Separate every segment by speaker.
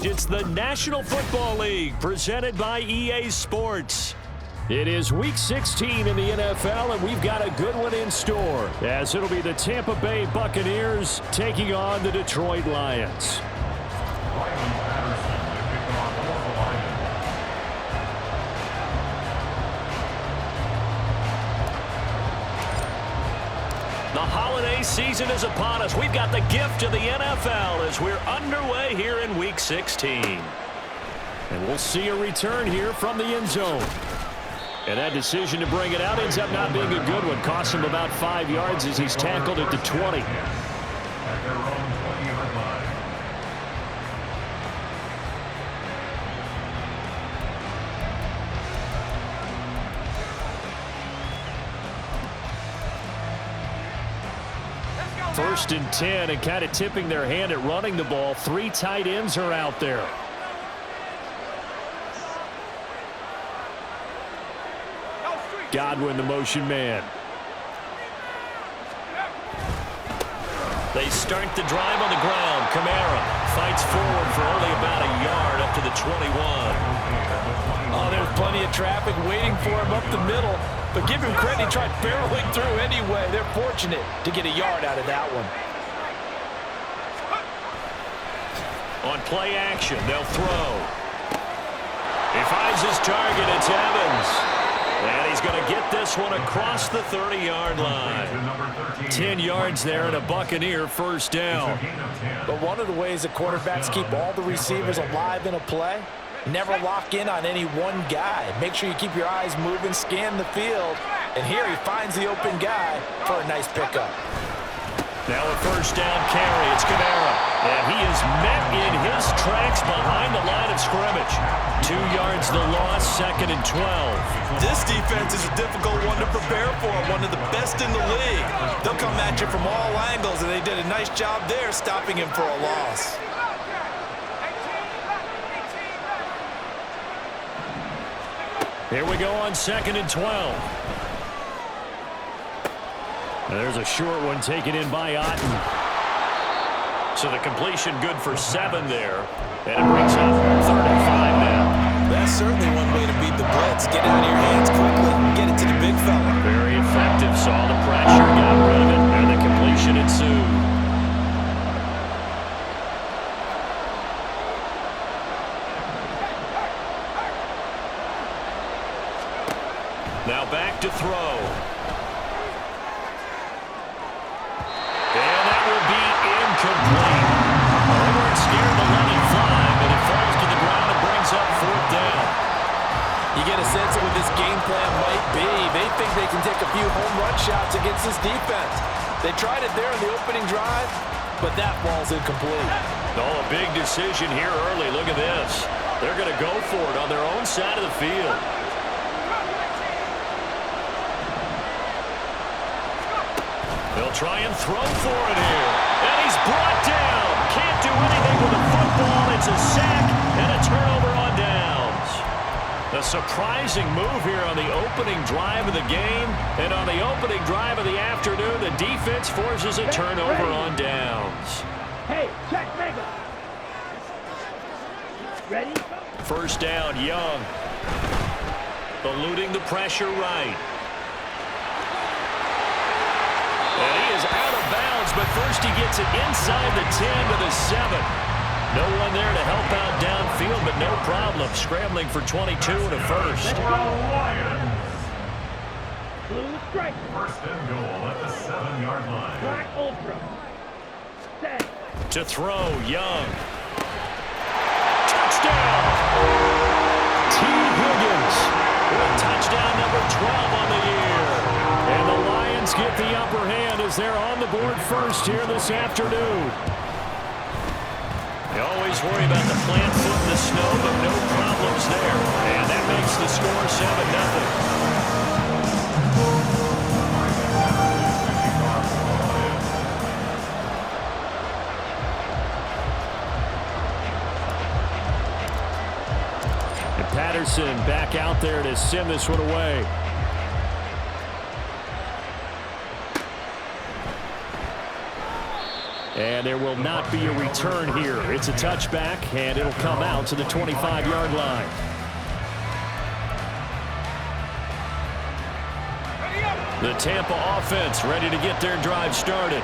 Speaker 1: It's the National Football League presented by EA Sports. It is Week 16 in the NFL, and we've got a good one in store, as it'll be the Tampa Bay Buccaneers taking on the Detroit Lions. The holiday season is upon us. We've got the gift of the NFL as we're underway here in Week 16. And we'll see a return here from the end zone. And that decision to bring it out ends up not being a good one. Costs him about 5 yards as he's tackled at the 20. First and 10, and kind of tipping their hand at running the ball. 3 tight ends are out there. Godwin, the motion man. They start the drive on the ground. Kamara fights forward for only about a yard up to the 21.
Speaker 2: Oh, there's plenty of traffic waiting for him up the middle. But give him credit, he tried barreling through anyway. They're fortunate to get a yard out of that one.
Speaker 1: On play action, they'll throw. He finds his target. It's Evans. And he's going to get this one across the 30-yard line. 10 yards there and a Buccaneer first down.
Speaker 2: But one of the ways that quarterbacks keep all the receivers alive in a play, never lock in on any one guy. Make sure you keep your eyes moving, scan the field. And here he finds the open guy for a nice pickup.
Speaker 1: Now a first down carry. It's Kamara. And he is met in his tracks behind the line of scrimmage. 2 yards the loss, 2nd and 12.
Speaker 3: This defense is a difficult one to prepare for, one of the best in the league. They'll come at you from all angles, and they did a nice job there stopping him for a loss.
Speaker 1: Here we go on 2nd and 12. And there's a short one taken in by Otten. So the completion good for 7 there. And it brings up 35 now.
Speaker 3: That's certainly one way to beat the blitz. Get it out of your hands quickly and get it to the big fella.
Speaker 1: Very effective. Saw the pressure, got rid of it, and the completion ensued. Now back to throw. And that will be incomplete. They weren't scared to let it fly, but it falls to the ground and brings up 4th down.
Speaker 2: You get a sense of what this game plan might be. They think they can take a few home run shots against this defense. They tried it there in the opening drive, but that ball's incomplete.
Speaker 1: Oh, a big decision here early. Look at this. They're going to go for it on their own side of the field. They'll try and throw for it here. And he's brought down. Can't do anything with the football. It's a sack and a turnover on downs. A surprising move here on the opening drive of the game. And on the opening drive of the afternoon, the defense forces a turnover on downs.
Speaker 4: Hey, check mega. Ready?
Speaker 1: First down, Young. Eluding the pressure right. And he is out of bounds, but first he gets it inside the 10 to the 7. No one there to help out downfield, but no problem. Scrambling for 22 and a first.
Speaker 4: Let's go, Lions. Blue strike.
Speaker 5: First and goal at the 7-yard line.
Speaker 4: Black ultra. Set.
Speaker 1: To throw, Young. Touchdown! T. Higgins with touchdown number 12 on the year. And the Lions get the upper hand as they're on the board first here this afternoon. You always worry about the plant foot in the snow, but no problems there. And that makes the score 7-0. Patterson back out there to send this one away. And there will not be a return here. It's a touchback, and it'll come out to the 25-yard line. The Tampa offense ready to get their drive started.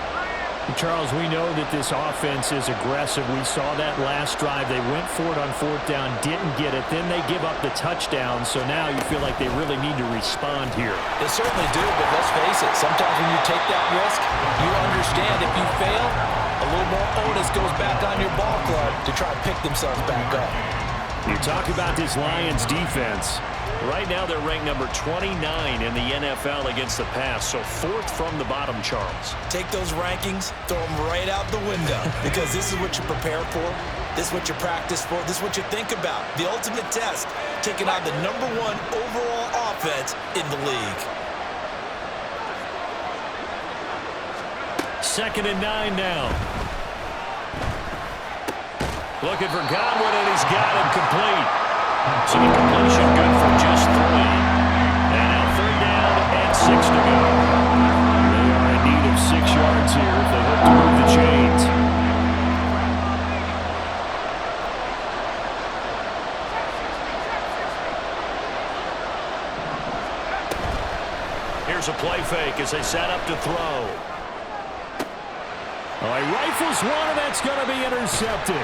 Speaker 1: Charles, we know that this offense is aggressive. We saw that last drive. They went for it on fourth down, didn't get it. Then they give up the touchdown. So now you feel like they really need to respond here.
Speaker 2: They certainly do, but let's face it. Sometimes when you take that risk, you understand if you fail, a little more onus goes back on your ball club to try to pick themselves back up.
Speaker 1: You talk about this Lions defense. Right now they're ranked number 29 in the NFL against the pass, so fourth from the bottom, Charles.
Speaker 2: Take those rankings, throw them right out the window, because this is what you prepare for, this is what you practice for, this is what you think about. The ultimate test, taking on the #1 overall offense in the league.
Speaker 1: 2nd and 9 now. Looking for Godwin, and he's got him complete. So the completion good for just 3. And now 3rd down and 6 to go. They are in need of 6 yards here if they hope to move the chains. Here's a play fake as they set up to throw. Oh, he rifles one, and that's going to be intercepted.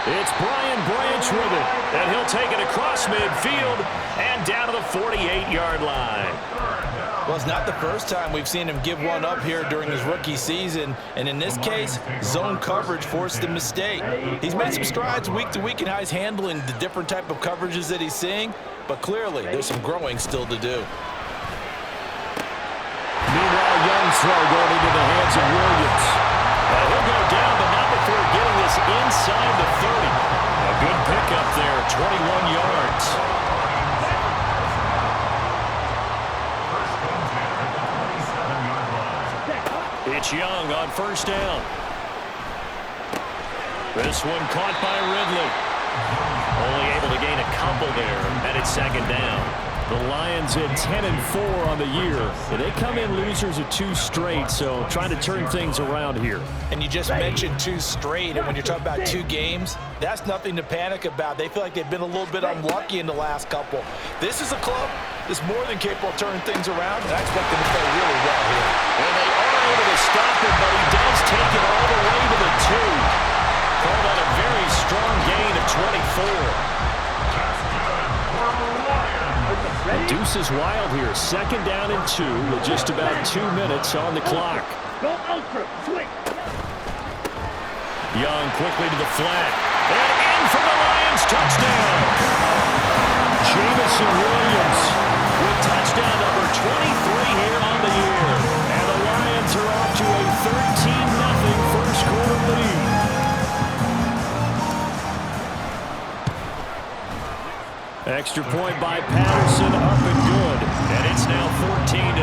Speaker 1: It's Brian Branch with it, and he'll take it across midfield and down to the 48-yard line.
Speaker 2: Well, it's not the first time we've seen him give one up here during his rookie season, and in this case, zone coverage forced the mistake. He's made some strides week to week in how he's handling the different type of coverages that he's seeing, but clearly there's some growing still to do.
Speaker 1: Meanwhile, young throw going into the hands of Williams. He'll go down, but not before getting this inside the 30. A good pickup there, 21 yards. It's Young on 1st down. This one caught by Ridley. Only able to gain a couple there, and it's 2nd down. The Lions at 10-4 on the year. They come in losers of 2 straight, so trying to turn things around here.
Speaker 2: And you just mentioned 2 straight, and when you're talking about 2 games, that's nothing to panic about. They feel like they've been a little bit unlucky in the last couple. This is a club that's more than capable of turning things around, and I expect them to play really well here.
Speaker 1: And they are able to stop it, but he does take it all the way to the 2. Call that a very strong gain of 24. The deuce is wild here. 2nd down and 2 with just about 2 minutes on the clock.
Speaker 4: Go ultra, swing.
Speaker 1: Young quickly to the flat. And in for the Lions, touchdown. Jamison Williams with touchdown number 23 here on the year. And the Lions are off to a 13-0 first quarter lead. Extra point by Patterson, up and good. And it's now 14-0.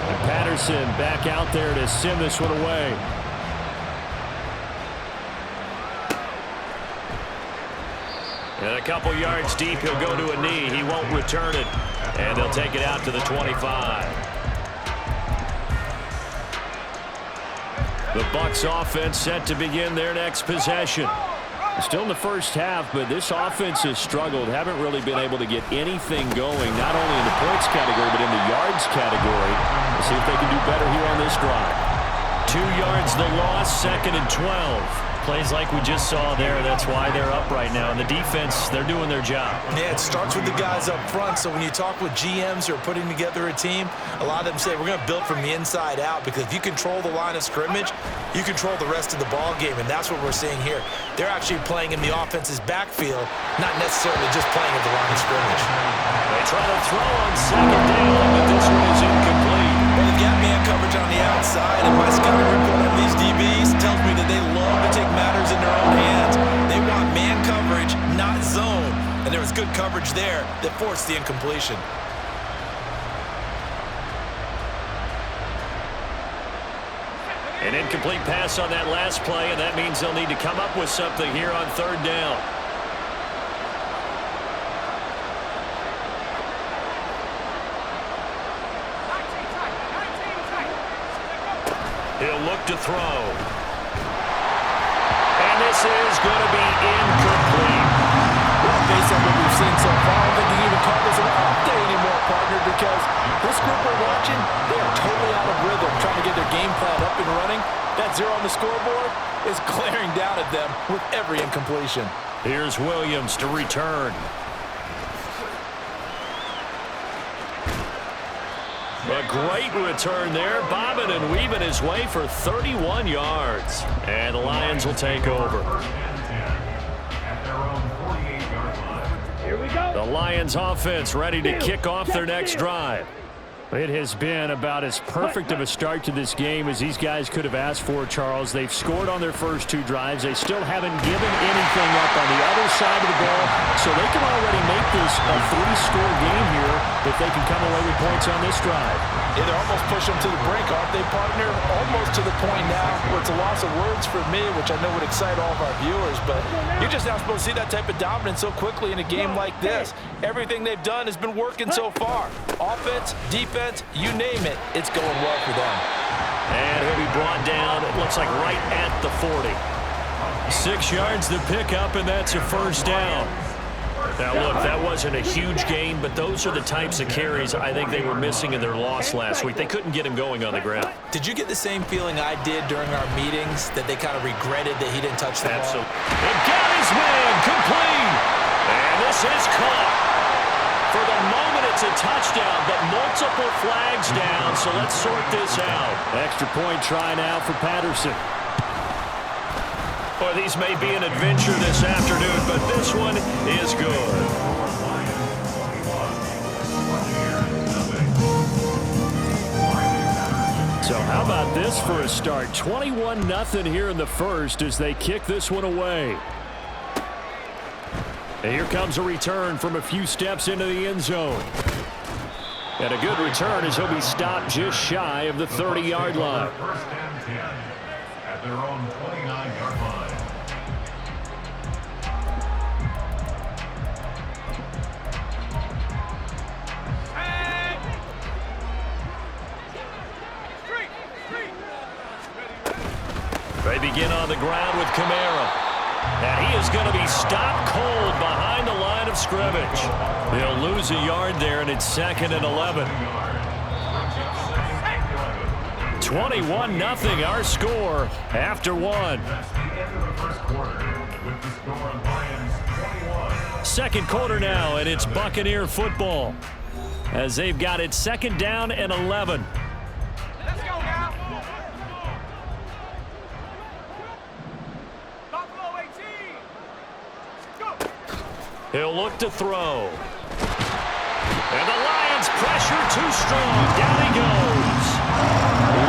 Speaker 1: And Patterson back out there to send this one away. And a couple yards deep, he'll go to a knee. He won't return it. And they'll take it out to the 25. The Bucs offense set to begin their next possession. Still in the first half, but this offense has struggled. Haven't really been able to get anything going, not only in the points category, but in the yards category. Let's see if they can do better here on this drive. 2 yards the loss, 2nd and 12. Plays like we just saw there. That's why they're up right now. And the defense, they're doing their job.
Speaker 2: Yeah, it starts with the guys up front. So when you talk with GMs who are putting together a team, a lot of them say we're going to build from the inside out, because if you control the line of scrimmage, you control the rest of the ball game, and that's what we're seeing here. They're actually playing in the offense's backfield, not necessarily just playing at the line of scrimmage.
Speaker 1: They try to throw on 2nd down, but this one is incomplete.
Speaker 2: Well, they've got man coverage on the outside, and my scouting report on these DBs tells me that they love to take matters in their own hands. They want man coverage, not zone. And there was good coverage there that forced the incompletion.
Speaker 1: An incomplete pass on that last play, and that means they'll need to come up with something here on 3rd down. He'll look to throw. And this is going to be incomplete.
Speaker 2: Well, based on what we've seen so far, I don't think you can even call this an off day anymore, partner, because this group we're watching, they are totally out of rhythm, trying to get their game plan up and running. That 0 on the scoreboard is glaring down at them with every incompletion.
Speaker 1: Here's Williams to return. A great return there, bobbing and weaving his way for 31 yards. And the Lions will take over.
Speaker 4: Here we go.
Speaker 1: The Lions offense ready to kick off their next drive. It has been about as perfect of a start to this game as these guys could have asked for, Charles. They've scored on their first 2 drives. They still haven't given anything up on the other side of the ball, so they can already make this a 3-score game here if they can come away with points on this drive.
Speaker 2: Yeah, they're almost pushing them to the brink, aren't they, partner? Almost to the point now where it's a loss of words for me, which I know would excite all of our viewers, but you're just not supposed to see that type of dominance so quickly in a game like this. Everything they've done has been working so far. Offense, defense, you name it, it's going well for them.
Speaker 1: And he'll be brought down, it looks like right at the 40. 6 yards to pick up, and that's a first down. Now, look, that wasn't a huge gain, but those are the types of carries I think they were missing in their loss last week. They couldn't get him going on the ground.
Speaker 2: Did you get the same feeling I did during our meetings, that they kind of regretted that he didn't touch the ball?
Speaker 1: Absolutely. And got his man complete. And this is caught. For the moment, it's a touchdown, but multiple flags down, so let's sort this out. Extra point try now for Patterson. Boy, these may be an adventure this afternoon, but this one is good. So how about this for a start? 21-0 here in the first as they kick this one away. And here comes a return from a few steps into the end zone. And a good return as he'll be stopped just shy of the 30-yard line.
Speaker 5: First and 10 at their own 29-yard line.
Speaker 1: They begin on the ground with Kamara. And he is going to be stopped cold behind the line of scrimmage. They'll lose a yard there, and it's 2nd and 11. 21-0 our score after one. Second quarter now, and it's Buccaneer football as they've got it 2nd down and 11. He'll look to throw. And the Lions pressure too strong. Down he goes.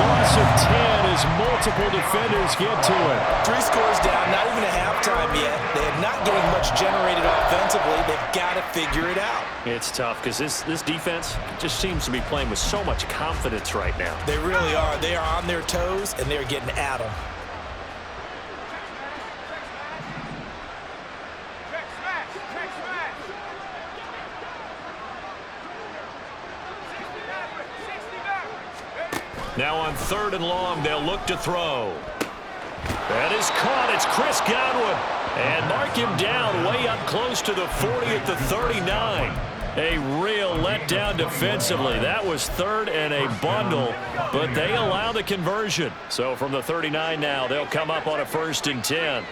Speaker 1: Loss of 10 as multiple defenders get to it.
Speaker 2: 3 scores down, not even at halftime yet. They are not getting much generated offensively. They've got to figure it out.
Speaker 1: It's tough because this defense just seems to be playing with so much confidence right now.
Speaker 2: They really are. They are on their toes, and they're getting at them.
Speaker 1: Now on 3rd and long, they'll look to throw. That is caught. It's Chris Godwin. And mark him down way up close to the 40 at the 39. A real letdown defensively. That was 3rd and a bundle, but they allow the conversion. So from the 39 now, they'll come up on a 1st and 10.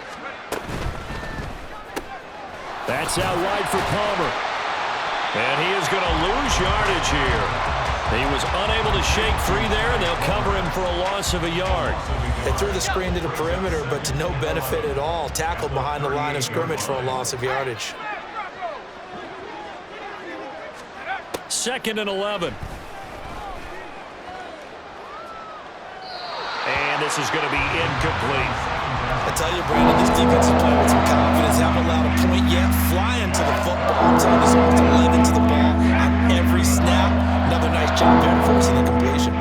Speaker 1: That's out wide for Palmer. And he is going to lose yardage here. He was unable to shake free there, and they'll cover him for a loss of a yard.
Speaker 2: They threw the screen to the perimeter, but to no benefit at all. Tackled behind the line of scrimmage for a loss of yardage.
Speaker 1: 2nd and 11. And this is going to be incomplete.
Speaker 2: I tell you, Brandon, this defense is playing with some confidence. Haven't allowed a point yet. Flying to the football. I'm telling you, there's almost 11 to the ball on every snap. Another nice job there forcing the completion.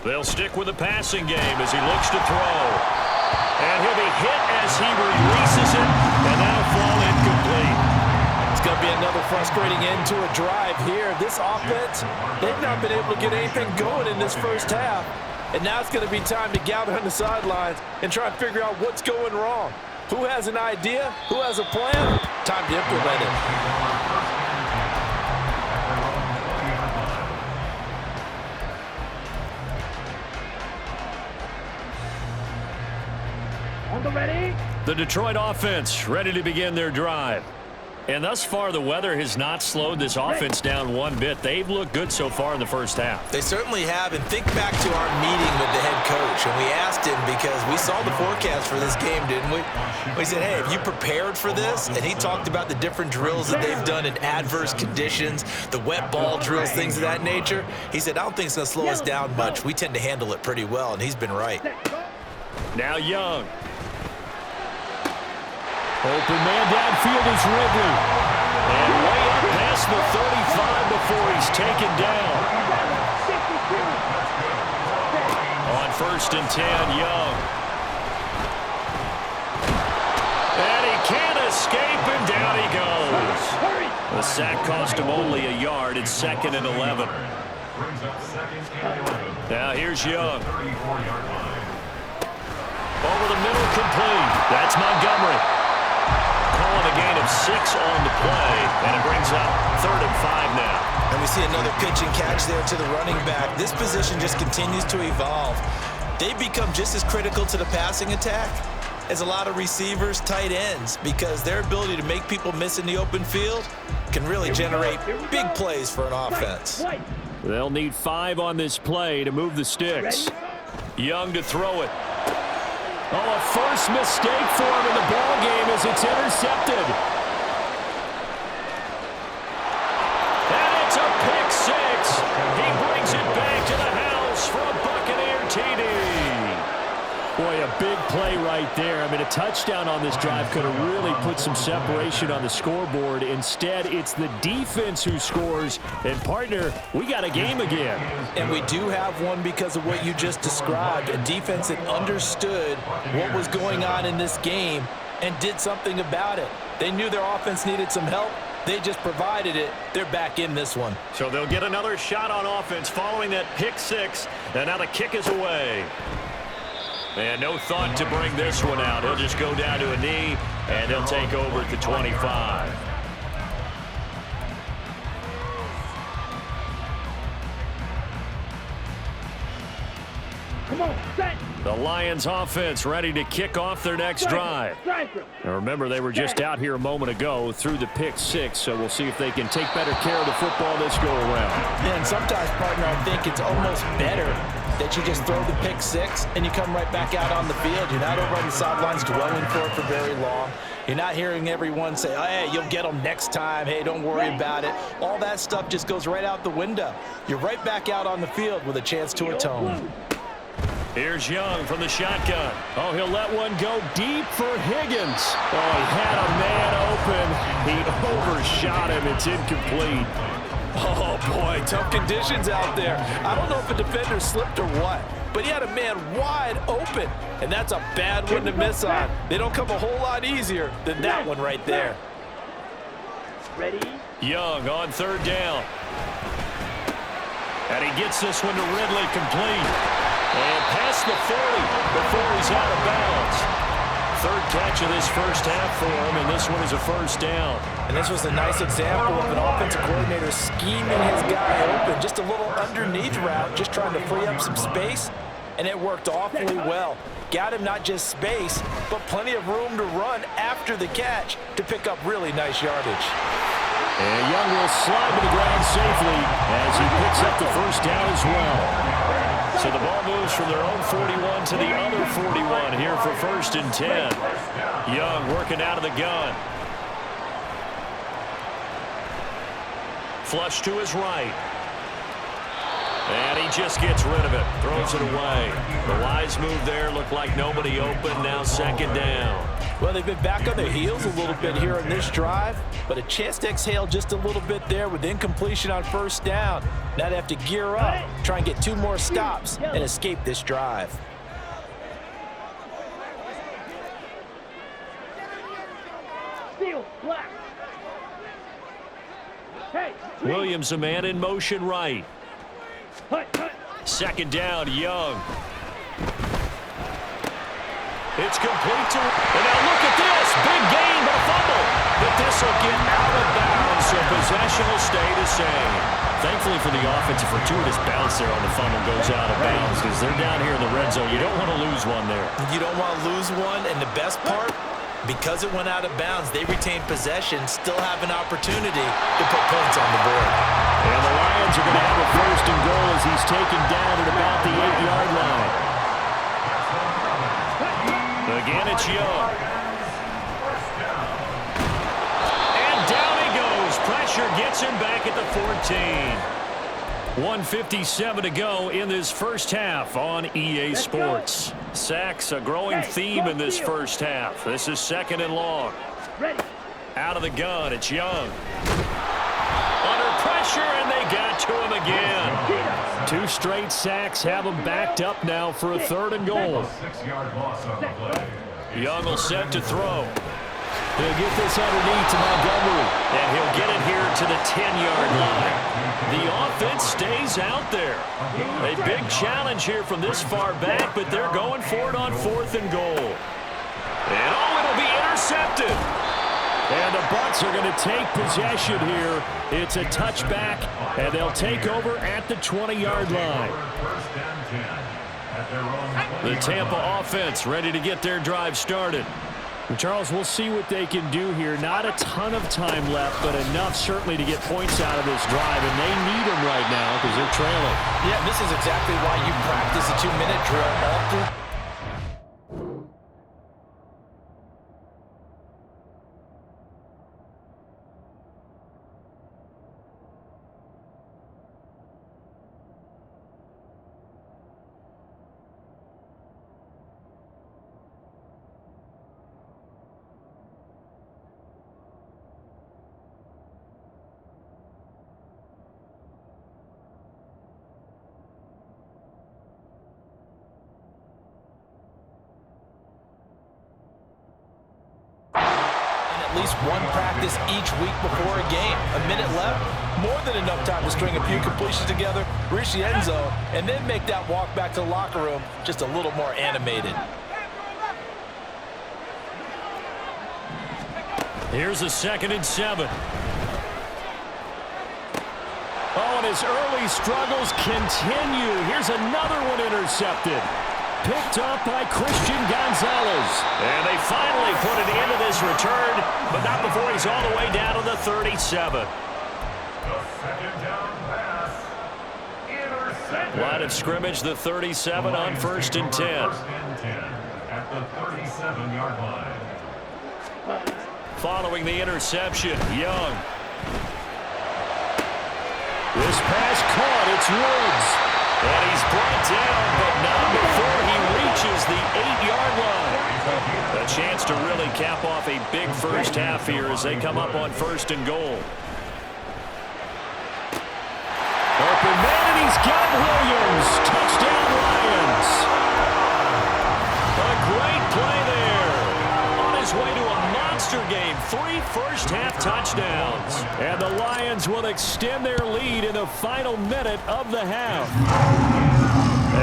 Speaker 1: They'll stick with the passing game as he looks to throw. And he'll be hit as he releases it, and that'll fall incomplete.
Speaker 2: It's going to be a Another frustrating end to a drive here. This offense, they've not been able to get anything going in this first half. And now it's going to be time to gather on the sidelines and try and figure out what's going wrong. Who has an idea? Who has a plan? Time to implement it.
Speaker 4: On the ready.
Speaker 1: The Detroit offense ready to begin their drive. And thus far, the weather has not slowed this offense down one bit. They've looked good so far in the first half.
Speaker 2: They certainly have. And think back to our meeting with the head coach. And we asked him, because we saw the forecast for this game, didn't we? We said, hey, have you prepared for this? And he talked about the different drills that they've done in adverse conditions, the wet ball drills, things of that nature. He said, I don't think it's going to slow us down much. We tend to handle it pretty well, and he's been right.
Speaker 1: Now Young. Open man downfield is Ridley. And way up past the 35 before he's taken down. On 1st and 10, Young. And he can't escape, and down he goes. The sack cost him only a yard. It's 2nd and 11. Now here's Young. Over the middle, complete. That's Montgomery. Calling a gain of 6 on the play, and it brings up 3rd and 5 now.
Speaker 2: And we see another pitch and catch there to the running back. This position just continues to evolve. They've become just as critical to the passing attack as a lot of receivers, tight ends, because their ability to make people miss in the open field can really generate big plays for an offense.
Speaker 1: They'll need 5 on this play to move the sticks. Young to throw it. Oh, a first mistake for him in the ball game as it's intercepted. And it's a pick 6. He brings it back to the house for a Buccaneer TD. Boy, a big play right there. I mean, a touchdown on this drive could have really put some separation on the scoreboard. Instead, it's the defense who scores. And, partner, we got a game again.
Speaker 2: And we do have one because of what you just described. A defense that understood what was going on in this game and did something about it. They knew their offense needed some help. They just provided it. They're back in this one.
Speaker 1: So they'll get another shot on offense following that pick 6. And now the kick is away. And no thought to bring this one out. He'll just go down to a knee, and they'll take over at the 25.
Speaker 4: Come on, set.
Speaker 1: The Lions offense ready to kick off their next drive. Now remember, they were just out here a moment ago through the pick 6, so we'll see if they can take better care of the football this go-around.
Speaker 2: Yeah, and sometimes, partner, I think it's almost better that you just throw the pick 6 and you come right back out on the field. You're not over on the sidelines dwelling for it for very long. You're not hearing everyone say, oh, hey, you'll get them next time. Hey, don't worry about it. All that stuff just goes right out the window. You're right back out on the field with a chance to atone.
Speaker 1: Here's Young from the shotgun. Oh, he'll let one go deep for Higgins. Oh, he had a man open. He overshot him. It's incomplete.
Speaker 2: Oh, boy, tough conditions out there. I don't know if a defender slipped or what, but he had a man wide open, and that's a bad one to miss on. They don't come a whole lot easier than that one right there.
Speaker 4: Ready?
Speaker 1: Young on 3rd down. And he gets this one to Ridley, complete. And past the 40 before he's out of bounds. 3rd catch of this first half for him, and this one is a 1st down.
Speaker 2: And this was a nice example of an offensive coordinator scheming his guy open. Just a little underneath route, just trying to free up some space, and it worked awfully well. Got him not just space, but plenty of room to run after the catch to pick up really nice yardage.
Speaker 1: And Young will slide to the ground safely as he picks up the 1st down as well. So the ball moves from their own 41 to the other 41 here for 1st and 10. Young working out of the gun. Flush to his right. And he just gets rid of it. Throws it away. The wise move there. Looked like nobody open. Now 2nd down.
Speaker 2: Well, they've been back on their heels a little bit here on this drive, but a chance to exhale just a little bit there with incompletion on 1st down. Now they have to gear up, try and get 2 more stops, and escape this drive.
Speaker 4: Steel, black.
Speaker 1: Williams, a man in motion right. Second down, Young. It's complete to... And now look at this. Big gain, but a fumble. But this will get out of bounds, so possession will stay the same. Thankfully for the offense, a fortuitous bounce there on the fumble goes out of bounds because they're down here in the red zone. You don't want to lose one there.
Speaker 2: You don't want to lose one, and the best part, because it went out of bounds, they retain possession, still have an opportunity to put points on the board.
Speaker 1: And the Lions are going to have a first and goal as he's taken down at about the 8-yard line. Again, it's Young. And down he goes. Pressure gets him back at the 14. 1:57 to go in this first half on EA Sports. Sacks, a growing theme in this first half. This is second and long. Out of the gun, it's Young. Under pressure, and they got to him again. 2 straight sacks have him backed up now for a third and goal.
Speaker 5: 6-yard loss on the play.
Speaker 1: Young will set to throw. He'll get this underneath to Montgomery, and he'll get it here to the 10-yard line. The offense stays out there. A big challenge here from this far back, but they're going for it on 4th and goal. And it'll be intercepted. And the Bucs are going to take possession here. It's a touchback, and they'll take over at the 20-yard line.
Speaker 5: First and 10 at their own 20-yard
Speaker 1: The Tampa
Speaker 5: line.
Speaker 1: offense ready to get their drive started. Charles, we'll see what they can do here. Not a ton of time left, but enough certainly to get points out of this drive, and they need them right now because they're trailing.
Speaker 2: Yeah, this is exactly why you practice a 2-minute drill all through. At least one practice each week before a game. A minute left, more than enough time to string a few completions together, reach the end zone, and then make that walk back to the locker room just a little more animated.
Speaker 1: Here's a 2nd and 7. Oh, and his early struggles continue. Here's another one intercepted. Picked up by Christian Gonzalez. And they finally put it into this return, but not before he's all the way down to the 37.
Speaker 5: The second down pass. Intercepted.
Speaker 1: Line of scrimmage, the 37 on 1st and 10.
Speaker 5: First and 10 at the 37-yard line.
Speaker 1: Following the interception, Young. This pass caught, it's Woods. And he's brought down, but not before he reaches the 8-yard line. A chance to really cap off a big first half here as they come up on 1st and goal. Open man, and he's got Williams. Touchdown, Lions. A great play there. On his way to a monster game. 3 first-half touchdowns. And the Lions will extend their lead in the final minute of the half.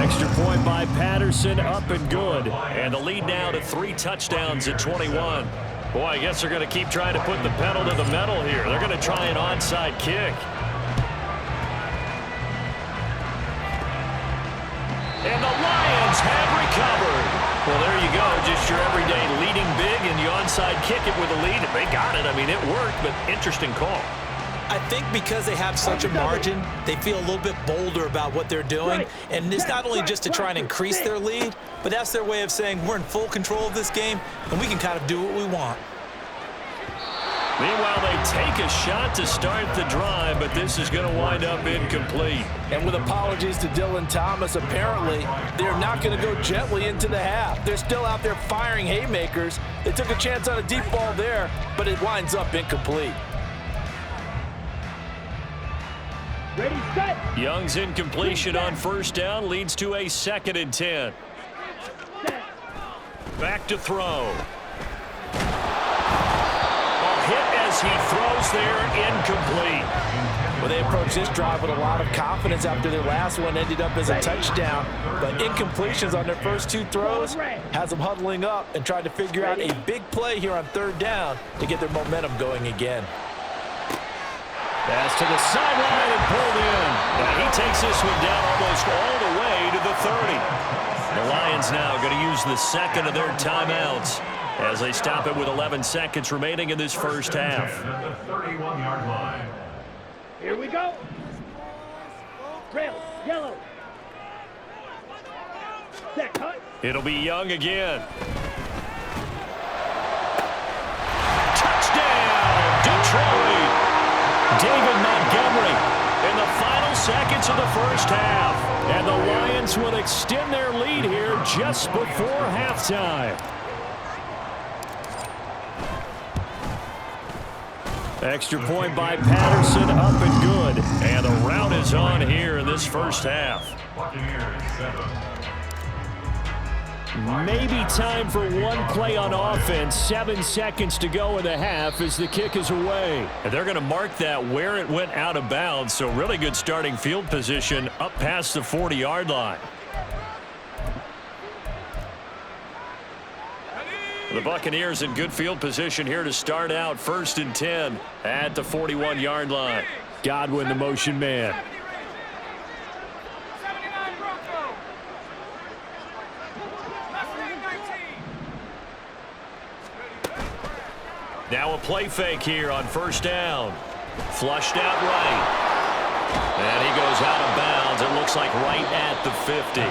Speaker 1: Extra point by Patterson, up and good. And the lead now to 3 touchdowns at 21. Boy, I guess they're going to keep trying to put the pedal to the metal here. They're going to try an onside kick. And the Lions have recovered. Well, there you go. Just your everyday leading big, and you onside kick it with a lead. If they got it, I mean, it worked, but interesting call.
Speaker 2: I think because they have such a margin, they feel a little bit bolder about what they're doing. And it's not only just to try and increase their lead, but that's their way of saying we're in full control of this game, and we can kind of do what we want.
Speaker 1: Meanwhile, they take a shot to start the drive, but this is going to wind up incomplete.
Speaker 2: And with apologies to Dylan Thomas, apparently they're not going to go gently into the half. They're still out there firing haymakers. They took a chance on a deep ball there, but it winds up incomplete.
Speaker 4: Ready, set.
Speaker 1: Young's incompletion on 1st down leads to a 2nd and 10. Back to throw. A hit as he throws there, incomplete.
Speaker 2: Well, they approached this drive with a lot of confidence after their last one ended up as a touchdown. But incompletions on their first 2 throws has them huddling up and trying to figure out a big play here on 3rd down to get their momentum going again.
Speaker 1: Pass to the sideline and pulled in. And he takes this one down almost all the way to the 30. The Lions now going to use the second of their timeouts as they stop it with 11 seconds remaining in this first half.
Speaker 5: At the 31-yard line.
Speaker 4: Here we go. Red, yellow. Set, cut.
Speaker 1: It'll be Young again. Touchdown, Detroit. David Montgomery in the final seconds of the first half. And the Lions will extend their lead here just before halftime. Extra point by Patterson, up and good. And the rout is on here in this first half.
Speaker 5: Buccaneers 7.
Speaker 1: Maybe time for one play on offense. 7 seconds to go in the half as the kick is away. And they're going to mark that where it went out of bounds. So really good starting field position up past the 40-yard line. The Buccaneers in good field position here to start out 1st and 10 at the 41-yard line. Godwin, the motion man. Now a play fake here on 1st down. Flushed out right. And he goes out of bounds. It looks like right at the 50.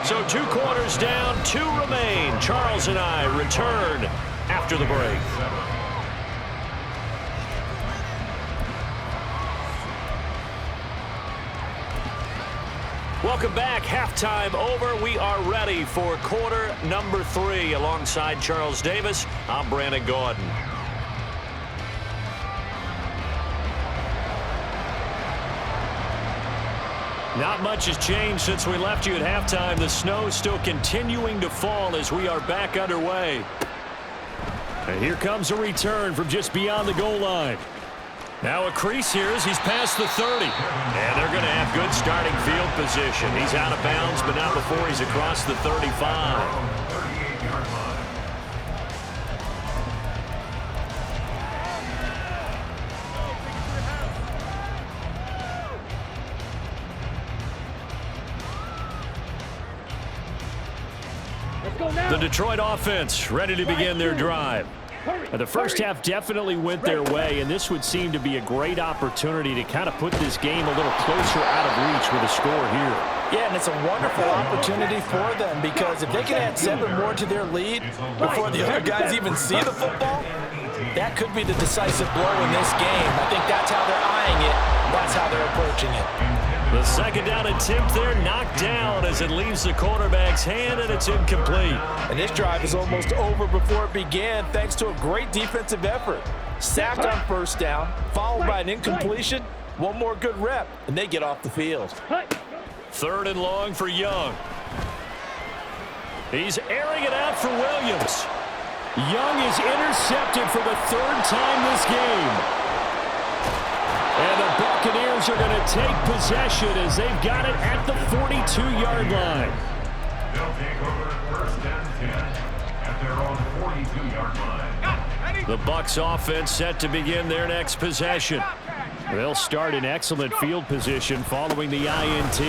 Speaker 1: So 2 quarters down, 2 remain. Charles and I return after the break. Welcome back. Halftime over. We are ready for quarter number 3. Alongside Charles Davis, I'm Brandon Gordon. Not much has changed since we left you at halftime. The snow still continuing to fall as we are back underway. And here comes a return from just beyond the goal line. Now a crease here as he's past the 30. And they're going to have good starting field position. He's out of bounds, but not before he's across the 35. The Detroit offense ready to begin their drive. The first half definitely went their way, and this would seem to be a great opportunity to kind of put this game a little closer out of reach with a score here.
Speaker 2: Yeah, and it's a wonderful opportunity for them because if they can add 7 more to their lead before the other guys even see the football, that could be the decisive blow in this game. I think that's how they're eyeing it. That's how they're approaching it.
Speaker 1: The second down attempt there knocked down as it leaves the quarterback's hand, and it's incomplete.
Speaker 2: And this drive is almost over before it began thanks to a great defensive effort. Sacked on 1st down, followed by an incompletion, 1 more good rep, and they get off the field.
Speaker 1: 3rd and long for Young. He's airing it out for Williams. Young is intercepted for the 3rd time this game. And the Buccaneers are going to take possession as they've got it at the 42-yard line.
Speaker 5: They'll take over 1st and 10 at their own 42-yard line.
Speaker 1: The Bucs offense set to begin their next possession. They'll start in excellent field position following the INT.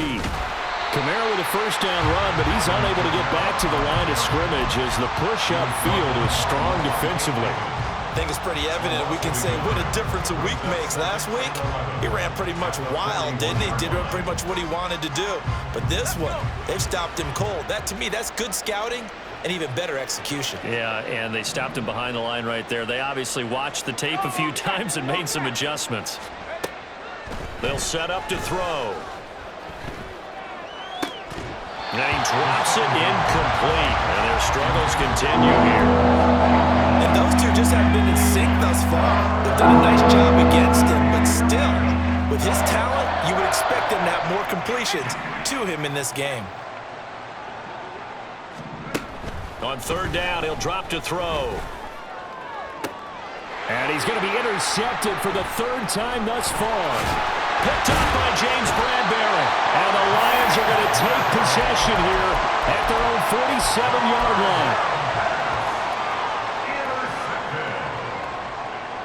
Speaker 1: Kamara with a 1st down run, but he's unable to get back to the line of scrimmage as the push-up field is strong defensively.
Speaker 3: I think it's pretty evident we can say what a difference a week makes. Last week, he ran pretty much wild, didn't he? Did pretty much what he wanted to do. But this one, they've stopped him cold. That, to me, that's good scouting and even better execution.
Speaker 1: Yeah, and they stopped him behind the line right there. They obviously watched the tape a few times and made some adjustments. They'll set up to throw. And he drops it incomplete. And their struggles continue here.
Speaker 3: And those two just haven't been in sync thus far. They've done a nice job against him, but still, with his talent, you would expect him to have more completions to him in this game.
Speaker 1: On 3rd down, he'll drop to throw. And he's going to be intercepted for the 3rd time thus far. Picked up by James Bradbury. And the Lions are going to take possession here at their own 47-yard line.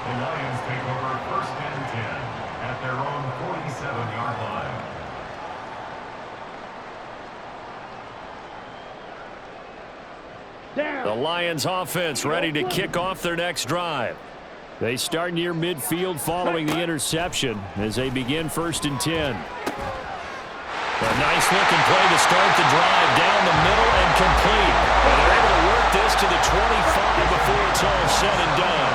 Speaker 5: The Lions take over first and 10 at their own 47-yard line.
Speaker 1: The Lions offense ready to kick off their next drive. They start near midfield following the interception as they begin first and 10. A nice-looking play to start the drive down the middle and complete. And they're able to work this to the 25 before it's all said and done.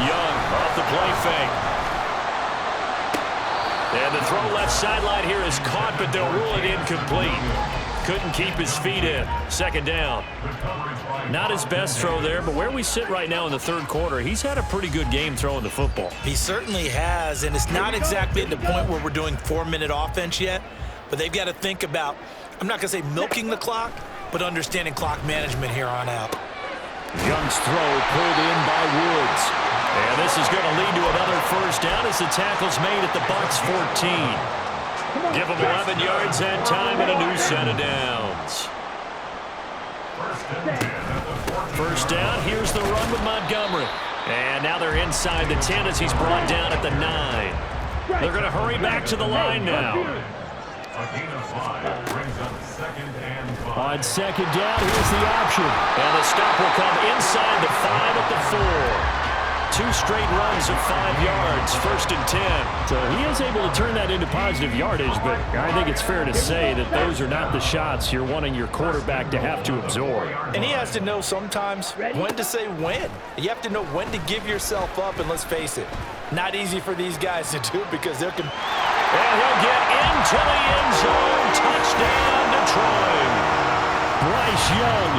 Speaker 1: Young off the play fake. And the throw left sideline here is caught, but they'll rule it incomplete. Couldn't keep his feet in. Second down. Not his best throw there, but where we sit right now in the third quarter, he's had a pretty good game throwing the football.
Speaker 2: He certainly has, and it's not exactly at the point where we're doing 4-minute offense yet, but they've got to think about, I'm not going to say milking the clock, but understanding clock management here on out.
Speaker 1: Young's throw pulled in by Woods. And this is going to lead to another first down as the tackle's made at the Bucs 14. Give them 11 yards and time and a new set of downs. First down, here's the run with Montgomery. And now they're inside the 10 as he's brought down at the 9. They're going to hurry back to the line now.
Speaker 5: A gain of 5 brings up second and 5.
Speaker 1: On second down, here's the option. And the stop will come inside the 5 at the 4. 2 straight runs of 5 yards, first and 10. So he is able to turn that into positive yardage, but I think it's fair to say that those are not the shots you're wanting your quarterback to have to absorb.
Speaker 2: And he has to know sometimes when to say when. You have to know when to give yourself up, and let's face it, not easy for these guys to do because they're...
Speaker 1: And he'll get into the end zone. Touchdown, Detroit. Bryce Young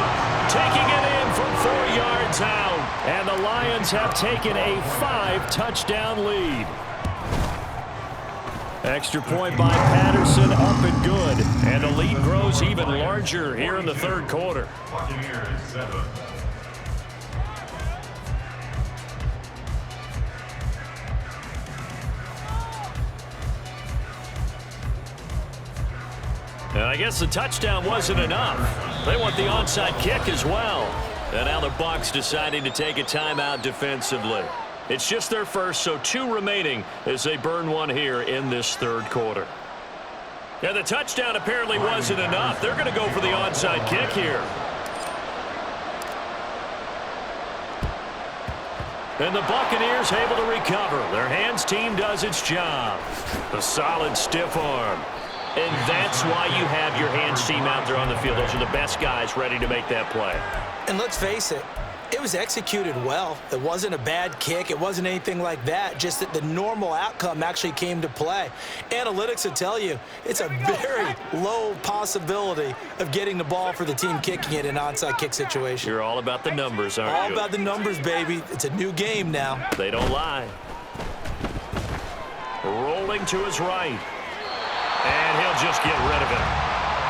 Speaker 1: taking it in from 4 yards out. And the Lions have taken a 5-touchdown lead. Extra point by Patterson, up and good. And the lead grows even larger here in the third quarter.
Speaker 5: Buccaneers 7.
Speaker 1: And I guess the touchdown wasn't enough. They want the onside kick as well. And now the Bucs deciding to take a timeout defensively. It's just their first, so 2 remaining as they burn one here in this third quarter. Yeah, the touchdown apparently wasn't enough. They're going to go for the onside kick here. And the Buccaneers able to recover. Their hands team does its job. A solid stiff arm. And that's why you have your hands team out there on the field. Those are the best guys ready to make that play.
Speaker 2: And let's face it, it was executed well. It wasn't a bad kick. It wasn't anything like that. Just that the normal outcome actually came to play. Analytics will tell you it's a very low possibility of getting the ball for the team kicking it in an onside kick situation.
Speaker 1: You're all about the numbers, aren't you?
Speaker 2: All about the numbers, baby. It's a new game now.
Speaker 1: They don't lie. Rolling to his right. And he'll just get rid of it.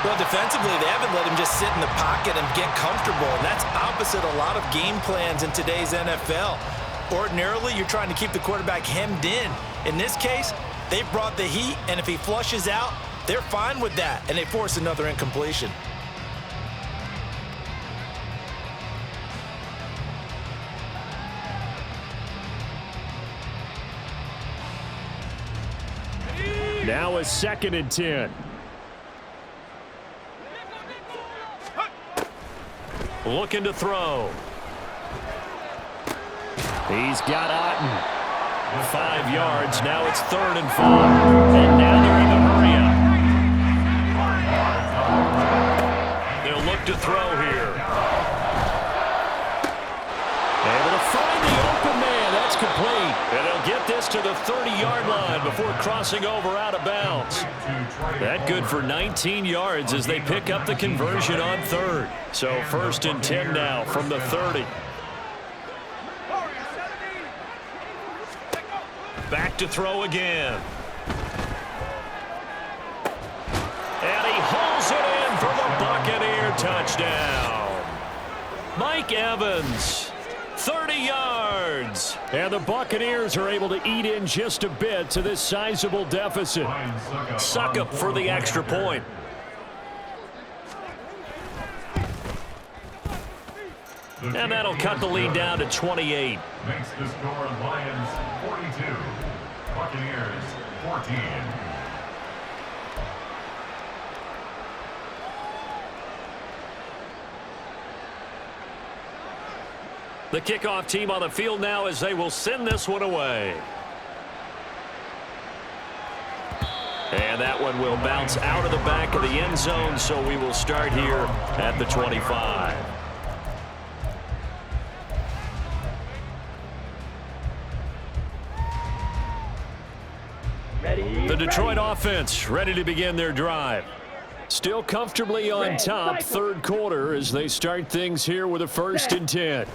Speaker 2: Well, defensively, they haven't let him just sit in the pocket and get comfortable, and that's opposite a lot of game plans in today's NFL. Ordinarily, you're trying to keep the quarterback hemmed in. In this case, they've brought the heat, and if he flushes out, they're fine with that, and they force another incompletion.
Speaker 1: Now a second and 10. Looking to throw. He's got Otten. 5 yards. Now it's 3rd and 5. And now they're in the hurry up. They'll look to throw here. Able to find the open man. That's complete. And they'll get this to the 30-yard line before crossing over out of bounds. That good for 19 yards as they pick up the conversion on 3rd. So 1st and 10 now from the 30. Back to throw again. And he hauls it in for the Buccaneer touchdown. Mike Evans, 30 yards. And the Buccaneers are able to eat in just a bit to this sizable deficit.
Speaker 3: Suck up for the extra point.
Speaker 1: And that'll cut the lead down to 28.
Speaker 5: Makes the score Lions 42, Buccaneers 14.
Speaker 1: The kickoff team on the field now as they will send this one away. And that one will bounce out of the back of the end zone, so we will start here at the 25. The Detroit offense ready to begin their drive. Still comfortably on top, third quarter, as they start things here with a 1st and 10.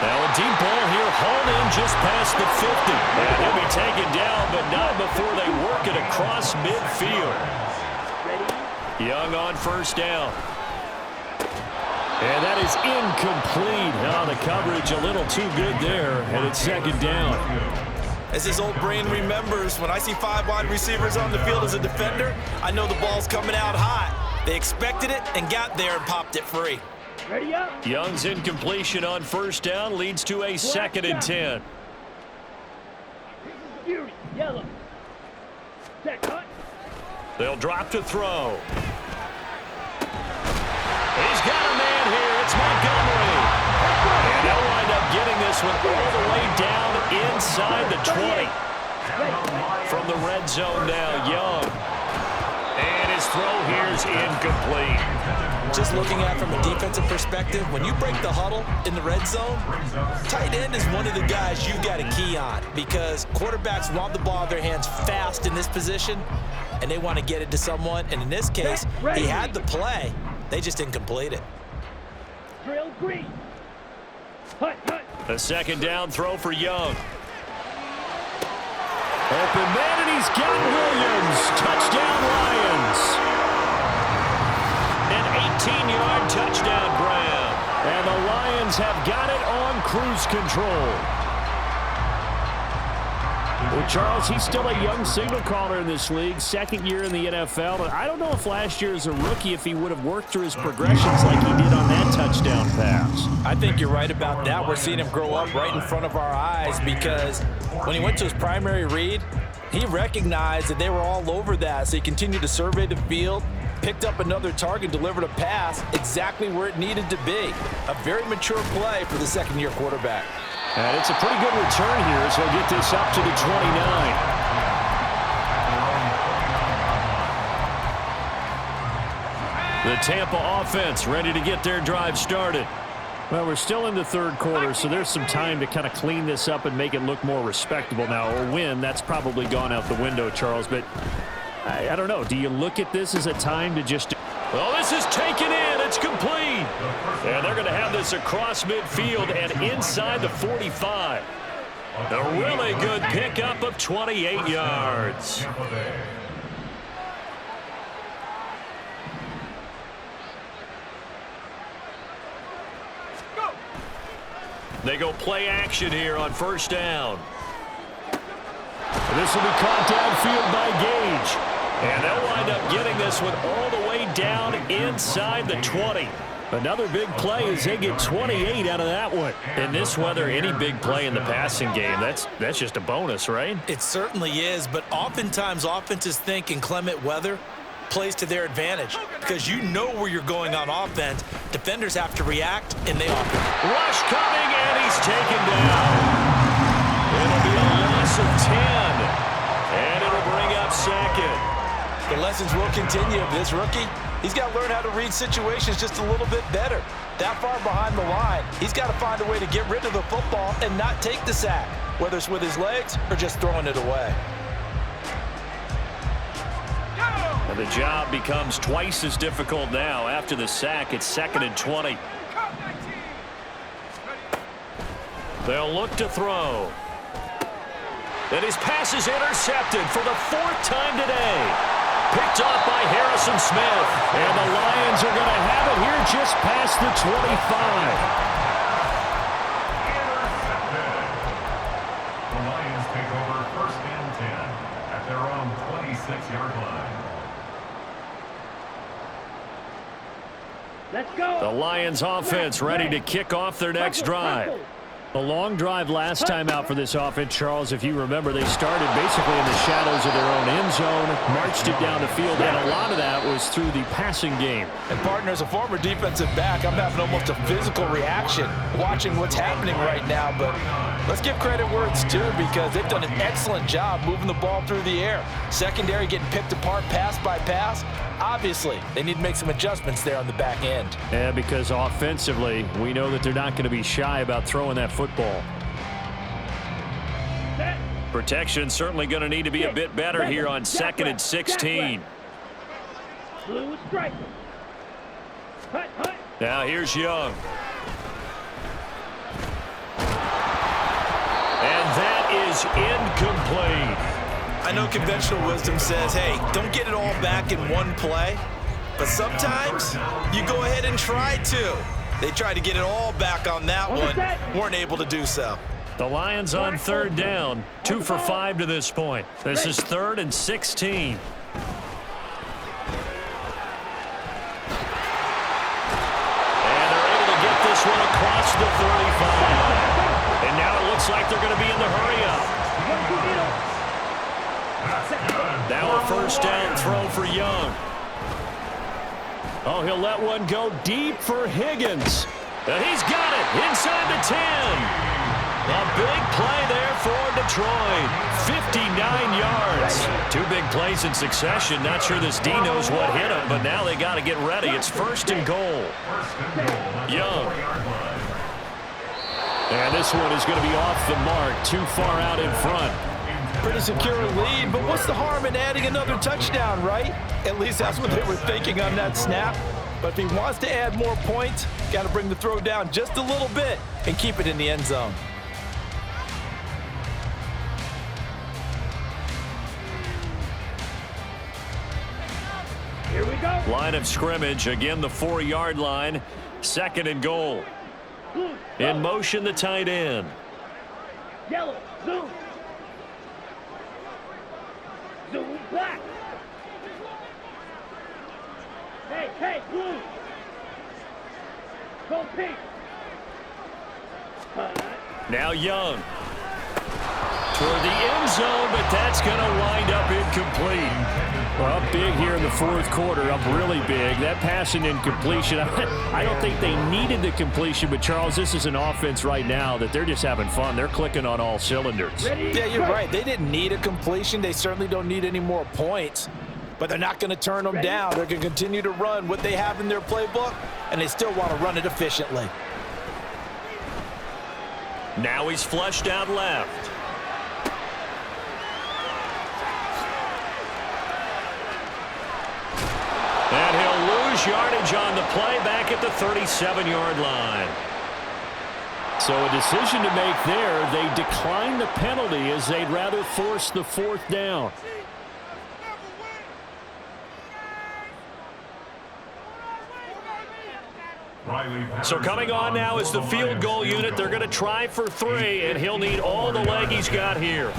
Speaker 1: Now a deep ball here, hauled in just past the 50. And he'll be taken down, but not before they work it across midfield. Young on 1st down. And that is incomplete. Oh, the coverage a little too good there, and it's 2nd down.
Speaker 3: As his old brain remembers, when I see 5 wide receivers on the field as a defender, I know the ball's coming out hot. They expected it and got there and popped it free.
Speaker 4: Ready up.
Speaker 1: Young's incompletion on 1st down leads to a 2nd and 10.
Speaker 4: Fury, yellow. Set, cut.
Speaker 1: They'll drop to throw. He's got a man here. It's Montgomery. And they'll wind up getting this one all the way down inside the 20. From the red zone now, Young. And his throw here is incomplete.
Speaker 2: Just looking at it from a defensive perspective, when you break the huddle in the red zone, tight end is one of the guys you've got to key on because quarterbacks want the ball in their hands fast in this position, and they want to get it to someone. And in this case, he had the play. They just didn't complete it.
Speaker 4: Drill green. Hut, hut.
Speaker 1: A 2nd down throw for Young. Open man, and he's got Williams. Touchdown, Lions. An 18-yard touchdown grab. And the Lions have got it on cruise control. Well, Charles, he's still a young signal caller in this league, 2nd year in the NFL. But I don't know if last year as a rookie, if he would have worked through his progressions like he did on that touchdown pass.
Speaker 2: I think you're right about that. We're seeing him grow up right in front of our eyes because when he went to his primary read, he recognized that they were all over that. So he continued to survey the field, picked up another target, delivered a pass exactly where it needed to be. A very mature play for the 2nd-year quarterback.
Speaker 1: And it's a pretty good return here as he'll get this up to the 29. The Tampa offense ready to get their drive started. Well, we're still in the 3rd quarter, so there's some time to kind of clean this up and make it look more respectable. Now, a win, that's probably gone out the window, Charles, but I don't know. Do you look at this as a time to just... Well, this is taken in. It's complete. And they're going to have this across midfield and inside the 45. A really good pickup of 28 yards. They go play action here on 1st down. This will be caught downfield by Gage. And they'll wind up getting this one all the way down inside the 20. Another big play as they get 28 out of that one. In this weather, any big play in the passing game, that's just a bonus, right?
Speaker 2: It certainly is, but oftentimes offenses think inclement weather plays to their advantage because you know where you're going on offense. Defenders have to react, and they often.
Speaker 1: Rush coming, and he's taken down. It'll be a loss of 10, and it'll bring up 2nd.
Speaker 2: The lessons will continue of this rookie. He's got to learn how to read situations just a little bit better. That far behind the line, he's got to find a way to get rid of the football and not take the sack, whether it's with his legs or just throwing it away.
Speaker 1: And the job becomes twice as difficult now. After the sack, it's 2nd and 20. They'll look to throw. And his pass is intercepted for the 4th time today. Picked off by Harrison Smith. And the Lions are going to have it here just past the 25.
Speaker 5: The Lions take over 1st and 10 at their own 26-yard line.
Speaker 4: Let's go.
Speaker 1: The Lions offense ready to kick off their next drive. A long drive last time out for this offense, Charles. If you remember, they started basically in the shadows of their own end zone, marched it down the field, and a lot of that was through the passing game.
Speaker 2: And partner, as a former defensive back, I'm having almost a physical reaction watching what's happening right now. But let's give credit where it's due, because they've done an excellent job moving the ball through the air. Secondary getting picked apart pass by pass. Obviously, they need to make some adjustments there on the back end.
Speaker 1: Yeah, because offensively, we know that they're not going to be shy about throwing that football. Protection certainly going to need to be a bit better here on 2nd and 16.
Speaker 4: Blue strike. Hut, hut.
Speaker 1: Now here's Young. And that is incomplete.
Speaker 3: I know conventional wisdom says, hey, don't get it all back in one play. But sometimes you go ahead and try to. They tried to get it all back on that one. Weren't able to do so.
Speaker 1: The Lions on 3rd down. 2 for 5 to this point. This is 3rd and 16. And they're able to get this one across the 35. And now it looks like they're going to be in the hurry-up. Now a 1st down throw for Young. Oh, he'll let one go deep for Higgins. And he's got it inside the 10. A big play there for Detroit. 59 yards. 2 big plays in succession. Not sure this D knows what hit him, but now they got to get ready. It's 1st and goal. Young. And this one is going to be off the mark. Too far out in front.
Speaker 2: Pretty secure lead, but what's the harm in adding another touchdown, right? At least that's what they were thinking on that snap. But if he wants to add more points, got to bring the throw down just a little bit and keep it in the end zone.
Speaker 4: Here we go.
Speaker 1: Line of scrimmage, again the 4-yard line. 2nd and goal. In motion, the tight end.
Speaker 4: Yellow, zoom. Zoom black. Hey, blue. Go pink.
Speaker 1: Now Young. Toward the end zone, but that's going to wind up incomplete. Well, up big here in the 4th quarter, up really big. That pass and incompletion, I don't think they needed the completion, but Charles, this is an offense right now that they're just having fun. They're clicking on all cylinders.
Speaker 2: Yeah, you're right. They didn't need a completion. They certainly don't need any more points, but they're not going to turn them down. They're going to continue to run what they have in their playbook, and they still want to run it efficiently.
Speaker 1: Now he's flushed out left. And he'll lose yardage on the play back at the 37-yard line. So a decision to make there. They decline the penalty as they'd rather force the 4th down. So coming on now is the field goal unit. They're going to try for 3, and he'll need all the leg he's got here.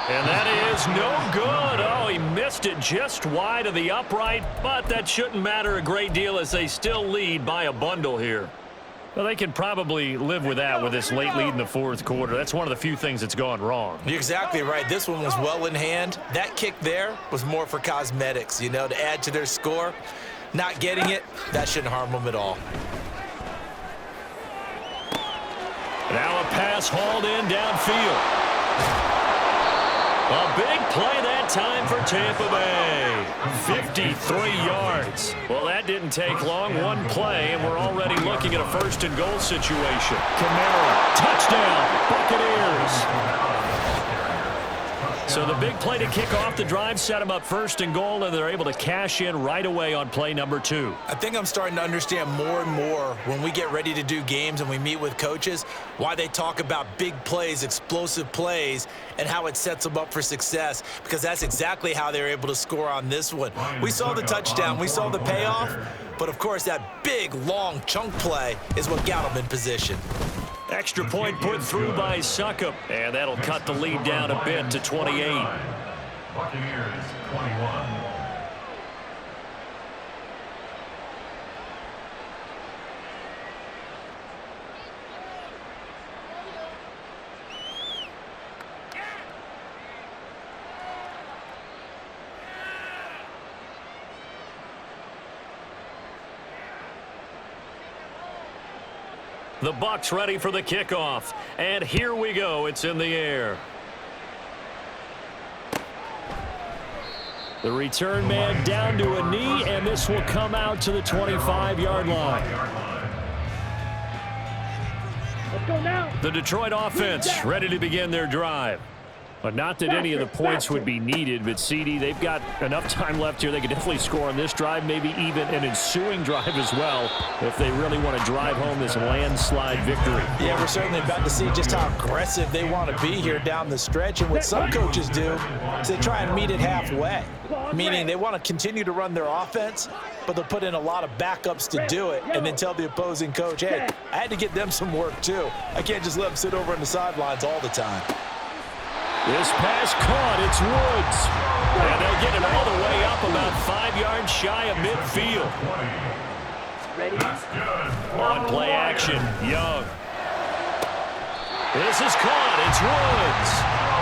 Speaker 1: And that is no good. Oh, he missed it just wide of the upright, but that shouldn't matter a great deal as they still lead by a bundle here. Well, they can probably live with that with this late lead in the 4th quarter. That's one of the few things that's gone wrong.
Speaker 3: You're exactly right. This one was well in hand. That kick there was more for cosmetics, you know, to add to their score. Not getting it, that shouldn't harm them at all.
Speaker 1: Now a pass hauled in downfield. A big play that time for Tampa Bay. 53 yards. Well, that didn't take long. One play, and we're already looking at a 1st and goal situation. Kamara, touchdown, Buccaneers. So the big play to kick off the drive set them up first and goal, and they're able to cash in right away on play number 2.
Speaker 2: I think I'm starting to understand more and more when we get ready to do games and we meet with coaches why they talk about big plays, explosive plays, and how it sets them up for success, because that's exactly how they were able to score on this one. We saw the touchdown. We saw the payoff. But, of course, that big, long chunk play is what got them in position.
Speaker 1: Extra point put through by Succop, and that'll cut the lead down a bit to 28.
Speaker 5: Buccaneers 21.
Speaker 1: The Bucs ready for the kickoff. And here we go. It's in the air. The return man down to a knee, and this will come out to the 25-yard line.
Speaker 4: Let's go now.
Speaker 1: The Detroit offense ready to begin their drive. But not that any of the points would be needed, but CD, they've got enough time left here. They could definitely score on this drive, maybe even an ensuing drive as well, if they really want to drive home this landslide victory.
Speaker 2: Yeah, we're certainly about to see just how aggressive they want to be here down the stretch. And what some coaches do is they try and meet it halfway, meaning they want to continue to run their offense, but they'll put in a lot of backups to do it and then tell the opposing coach, hey, I had to get them some work too. I can't just let them sit over on the sidelines all the time.
Speaker 1: This pass caught. It's Woods. And they'll get it all the way up about 5 yards shy of midfield.
Speaker 4: Ready?
Speaker 1: On play action, Young. This is caught. It's Woods.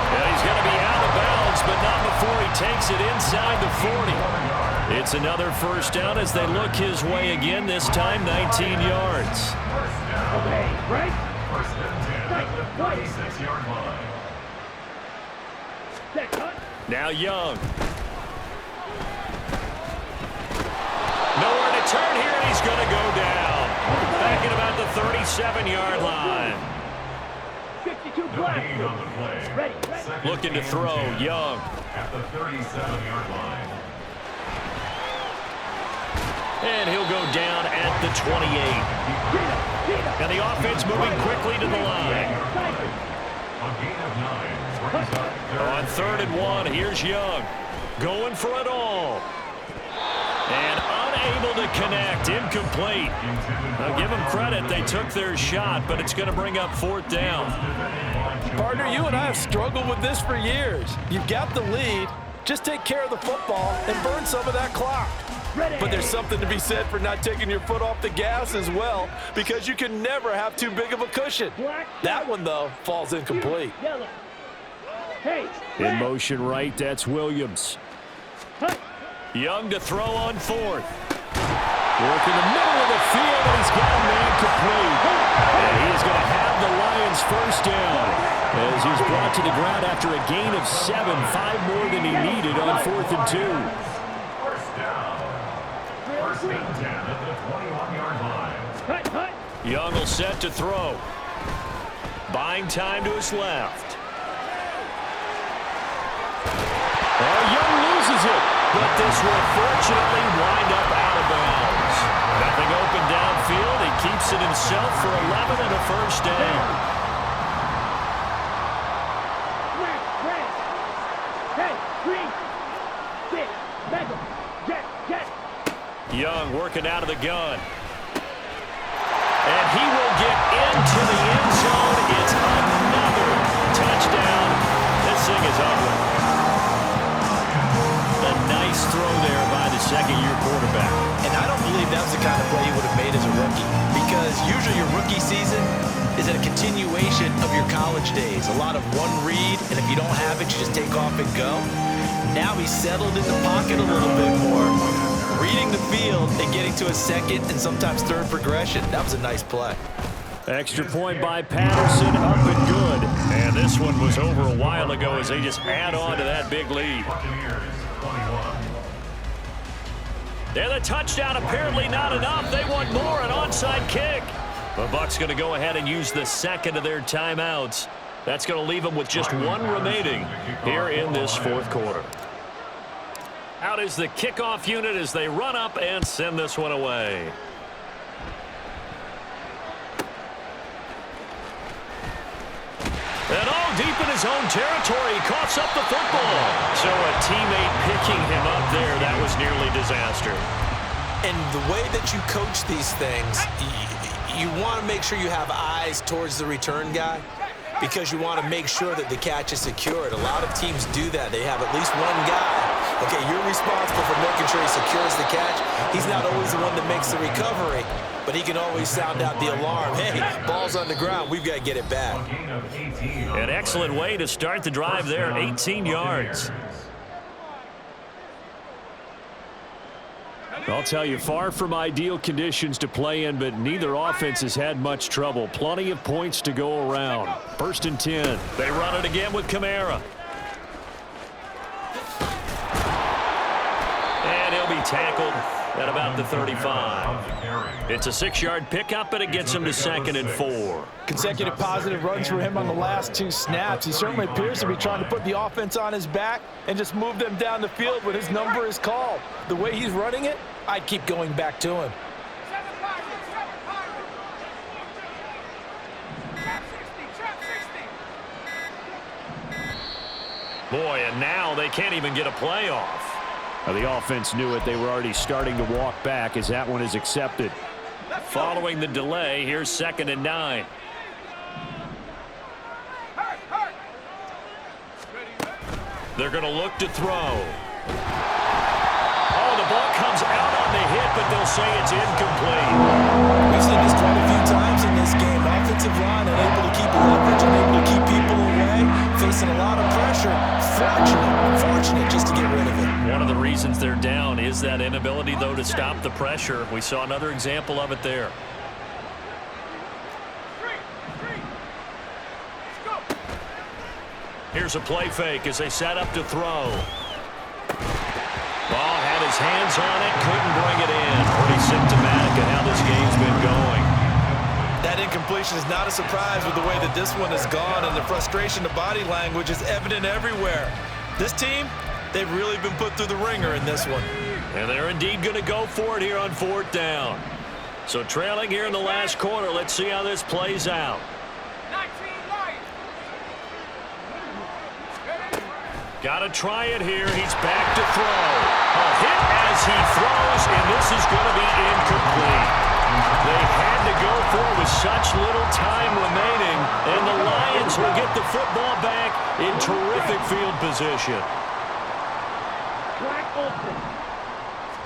Speaker 1: And he's going to be out of bounds, but not before he takes it inside the 40. It's another first down as they look his way again, this time 19 yards.
Speaker 4: Okay, right?
Speaker 5: First and 10 at the 36-yard line.
Speaker 1: Now Young. Nowhere to turn here, and he's going to go down. Back at about the 37-yard line.
Speaker 4: 52
Speaker 5: No gain on the play.
Speaker 4: Ready.
Speaker 5: Second
Speaker 1: Looking to
Speaker 5: and
Speaker 1: throw,
Speaker 5: 10
Speaker 1: Young.
Speaker 5: at the 37-yard line.
Speaker 1: And he'll go down at the 28. And the offense moving quickly to the line.
Speaker 5: On gain of 9.
Speaker 1: On 3rd and 1, here's Young. Going for it all. And unable to connect. Incomplete. Now give them credit. They took their shot, but it's going to bring up 4th down.
Speaker 2: Partner, you and I have struggled with this for years. You've got the lead. Just take care of the football and burn some of that clock. But there's something to be said for not taking your foot off the gas as well, because you can never have too big of a cushion. That one, though, falls incomplete.
Speaker 1: In motion right, that's Williams. Young to throw on 4th. Work in the middle of the field, and he's got a man complete. And he is going to have the Lions first down as he's brought to the ground after a gain of 7, 5 more than he needed on 4th and 2.
Speaker 5: First down. First and 10 at the 21-yard line.
Speaker 1: Young will set to throw. Buying time to his left. Young loses it, but this will fortunately wind up out of bounds. Nothing open downfield. He keeps it himself for 11 and a first down. Young working out of the gun. And he will get into the end zone. It's another touchdown. This thing is ugly. A nice throw there by the second-year quarterback.
Speaker 2: And I don't believe that's the kind of play he would have made as a rookie, because usually your rookie season is a continuation of your college days. A lot of one read, and if you don't have it, you just take off and go. Now he's settled in the pocket a little bit more, reading the field and getting to a second and sometimes third progression. That was a nice play.
Speaker 1: Extra point by Patterson, up and good. And this one was over a while ago as they just add on to that big lead.
Speaker 5: Buccaneers 21.
Speaker 1: And the touchdown apparently not enough. They want more, an onside kick. The Bucs going to go ahead and use the second of their timeouts. That's going to leave them with just one remaining here in this fourth quarter. Out is the kickoff unit as they run up and send this one away. And all deep in his own territory, he coughs up the football. So a teammate picking him up there, that was nearly disaster.
Speaker 3: And the way that you coach these things, you want to make sure you have eyes towards the return guy because you want to make sure that the catch is secured. A lot of teams do that. They have at least one guy. Okay, you're responsible for making sure he secures the catch. He's not always the one that makes the recovery, but he can always sound out the alarm. Hey, ball's on the ground. We've got to get it back.
Speaker 1: An excellent way to start the drive there, 18 yards. I'll tell you, far from ideal conditions to play in, but neither offense has had much trouble. Plenty of points to go around. 1st and 10. They run it again with Kamara. And he'll be tackled at about the 35. It's a 6-yard pickup, and it gets him to 2nd and 4.
Speaker 2: Consecutive positive runs for him on the last 2 snaps. He certainly appears to be trying to put the offense on his back and just move them down the field when his number is called. The way he's running it, I'd keep going back to him.
Speaker 1: Boy, and now they can't even get a play off. Now, the offense knew it. They were already starting to walk back as that one is accepted. Following the delay, here's 2nd and 9. They're going to look to throw. Oh, the ball comes out on the hit, but they'll say it's incomplete.
Speaker 3: We've seen this quite a few times in this game. Offensive line unable to keep leverage, unable to keep people away, facing a lot of pressure. Fortunate just to get rid of it.
Speaker 1: One of the reasons they're down is that inability, though, to stop the pressure. We saw another example of it there. Here's a play fake as they set up to throw. Ball had his hands on it, couldn't bring it in. Pretty symptomatic of how this game's been going.
Speaker 3: That incompletion is not a surprise with the way that this one has gone, and the frustration, the body language is evident everywhere. This team, they've really been put through the ringer in this one.
Speaker 1: And they're indeed going to go for it here on 4th down. So trailing here in the last quarter, let's see how this plays out. Got to try it here. He's back to throw. A hit as he throws, and this is going to be incomplete. They had to go for it with such little time remaining, and the Lions will get the football back in terrific field position.
Speaker 4: Black open.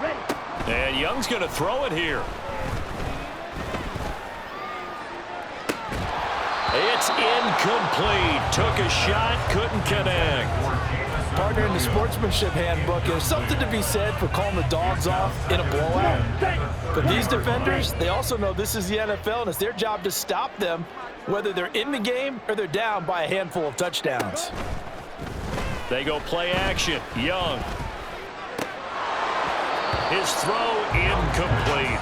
Speaker 4: Ready.
Speaker 1: And Young's going to throw it here. It's incomplete. Took a shot, couldn't connect.
Speaker 2: Partner in the sportsmanship handbook, there's something to be said for calling the dogs off in a blowout. But these defenders, they also know this is the NFL, and it's their job to stop them, whether they're in the game or they're down by a handful of touchdowns.
Speaker 1: They go play action. Young. His throw incomplete.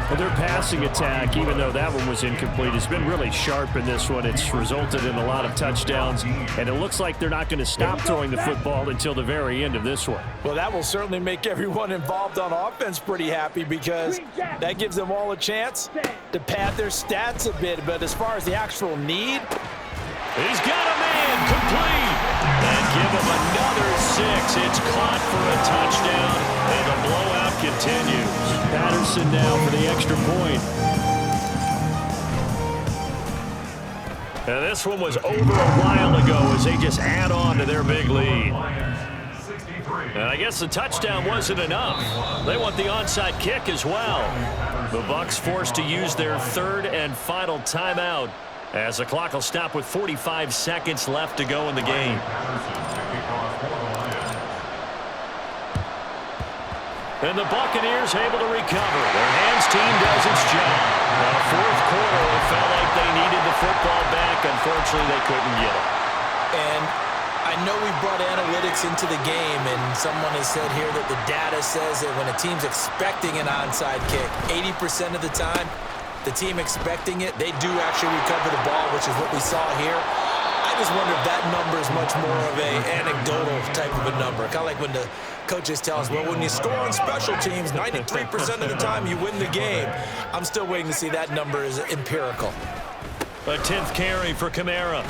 Speaker 1: Well, their passing attack, even though that one was incomplete, has been really sharp in this one. It's resulted in a lot of touchdowns, and it looks like they're not going to stop throwing the football until the very end of this one.
Speaker 2: Well, that will certainly make everyone involved on offense pretty happy because that gives them all a chance to pad their stats a bit. But as far as the actual need,
Speaker 1: he's got a man complete. And give him another 6. It's caught for a touchdown, and the blowout continues. Patterson now for the extra point. And this one was over a while ago as they just add on to their big lead. And I guess the touchdown wasn't enough. They want the onside kick as well. The Bucs forced to use their 3rd and final timeout as the clock will stop with 45 seconds left to go in the game. And the Buccaneers able to recover. Their hands team does its job. Now, 4th quarter, it felt like they needed the football back. Unfortunately, they couldn't get it.
Speaker 3: And I know we brought analytics into the game, and someone has said here that the data says that when a team's expecting an onside kick, 80% of the time, the team expecting it, they do actually recover the ball, which is what we saw here.
Speaker 2: just wonder if that number is much more of a anecdotal type of a number. Kind of like when the coaches tell us, well, when you score on special teams, 93% of the time you win the game. I'm still waiting to see that number is empirical.
Speaker 1: A 10th carry for Kamara.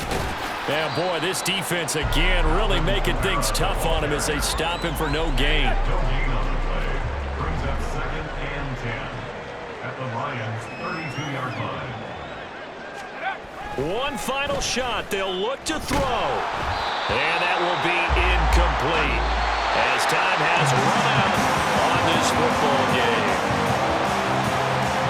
Speaker 1: Yeah, boy, this defense again really making things tough on him as they stop him for no gain.
Speaker 5: No gain on the play. Brings up 2nd and 10 at the Lions' 32-yard line.
Speaker 1: One final shot. They'll look to throw. And that will be incomplete as time has run out on this football game.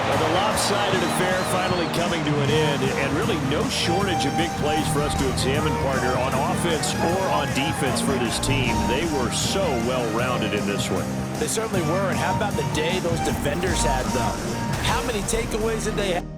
Speaker 1: Well, the lopsided affair finally coming to an end, and really no shortage of big plays for us to examine, partner, on offense or on defense for this team. They were so well-rounded in this one.
Speaker 2: They certainly were, and how about the day those defenders had, though? How many takeaways did they have?